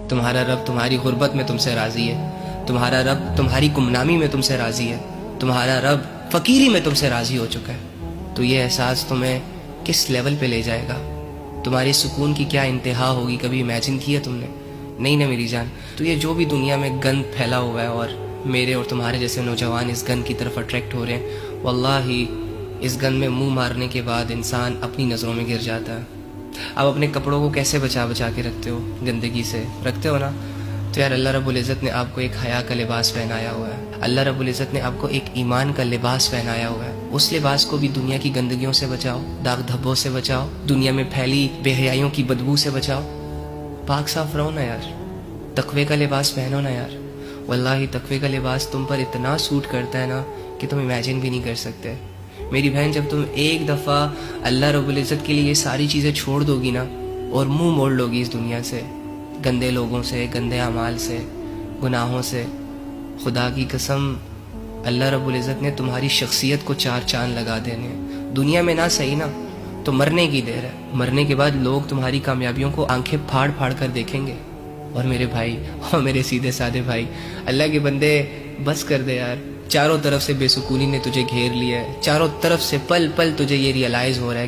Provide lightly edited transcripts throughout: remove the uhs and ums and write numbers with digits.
تمہارا رب تمہاری غربت میں تم سے راضی ہے، تمہارا رب تمہاری گمنامی میں تم سے راضی ہے، تمہارا رب فقیری میں تم سے راضی ہو چکا ہے۔ تو یہ احساس تمہیں کس لیول پہ لے جائے گا، تمہارے سکون کی کیا انتہا ہوگی، کبھی امیجن کیا تم نے؟ نہیں نا میری جان۔ تو یہ جو بھی دنیا میں گند پھیلا ہوا ہے اور میرے اور تمہارے جیسے نوجوان اس گند کی طرف اٹریکٹ ہو رہے ہیں، واللہ اس گند میں منہ مارنے کے بعد انسان اپنی نظروں میں گر جاتا ہے۔ اب اپنے کپڑوں کو کیسے بچا کے رکھتے ہو گندگی سے؟ رکھتے ہو نا؟ تو یار اللہ رب العزت نے آپ کو ایک حیا کا لباس پہنایا ہوا ہے، اللہ رب العزت نے آپ کو ایک ایمان کا لباس پہنایا ہوا ہے۔ اس لباس کو بھی دنیا کی گندگیوں سے بچاؤ، داغ دھبوں سے بچاؤ، دنیا میں پھیلی بے حیائیوں کی بدبو سے بچاؤ، پاک صاف رہو نا یار، تقوی کا لباس پہنو نا یار۔ واللہ تقوی کا لباس تم پر اتنا سوٹ کرتا ہے نا کہ تم امیجن بھی نہیں کر سکتے۔ میری بہن، جب تم ایک دفعہ اللہ رب العزت کے لیے یہ ساری چیزیں چھوڑ دو گی نا اور منہ موڑ لو گی اس دنیا سے، گندے لوگوں سے، گندے اعمال سے، گناہوں سے، خدا کی قسم اللہ رب العزت نے تمہاری شخصیت کو چار چاند لگا دینے ہیں۔ دنیا میں نہ صحیح نا تو مرنے کی دیر ہے، مرنے کے بعد لوگ تمہاری کامیابیوں کو آنکھیں پھاڑ پھاڑ کر دیکھیں گے۔ اور میرے بھائی اور میرے سیدھے سادے بھائی، اللہ کے بندے بس کر دے یار، چاروں طرف سے بے سکونی نے تجھے گھیر لیا ہے، چاروں طرف سے پل پل تجھے یہ ریئلائز ہو رہا ہے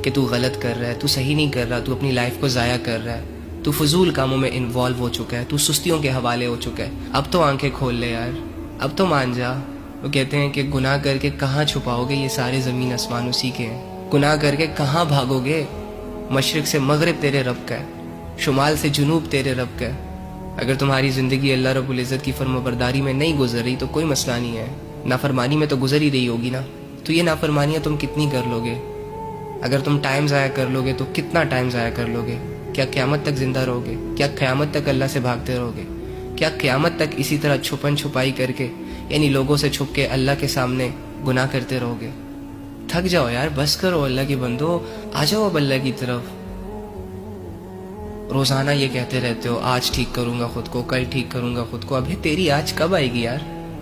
کہ تو غلط کر رہا ہے، تو صحیح نہیں کر رہا، تو اپنی لائف کو ضائع کر رہا ہے، تو فضول کاموں میں انوالو ہو چکا ہے، تو سستیوں کے حوالے ہو چکا ہے۔ اب تو آنکھیں کھول لے یار، اب تو مان جا۔ وہ کہتے ہیں کہ گناہ کر کے کہاں چھپاؤ گے، یہ سارے زمین آسمان اسی کے ہیں۔ گناہ کر کے کہاں بھاگو گے، مشرق سے مغرب تیرے رب کا ہے، شمال سے جنوب تیرے رب کا ہے۔ اگر تمہاری زندگی اللہ رب العزت کی فرمانبرداری میں نہیں گزر رہی تو کوئی مسئلہ نہیں ہے، نافرمانی میں تو گزر ہی رہی ہوگی نا۔ تو یہ نافرمانیاں تم کتنی کر لو گے؟ اگر تم ٹائم ضائع کر لو گے تو کتنا ٹائم ضائع کر لو گے؟ کیا قیامت تک زندہ رہو گے؟ کیا قیامت تک اللہ سے بھاگتے رہو گے؟ کیا قیامت تک اسی طرح چھپن چھپائی کر کے، یعنی لوگوں سے چھپ کے اللہ کے سامنے گناہ کرتے رہو گے؟ تھک جاؤ یار، بس کرو اللہ کے بندو، آ جاؤ اب اللہ کی طرف۔ روزانہ یہ کہتے رہتے ہو آج ٹھیک کروں گا خود کو، کل ٹھیک کروں گا خود کو، ابھی تیری آج کب آئے گی یار؟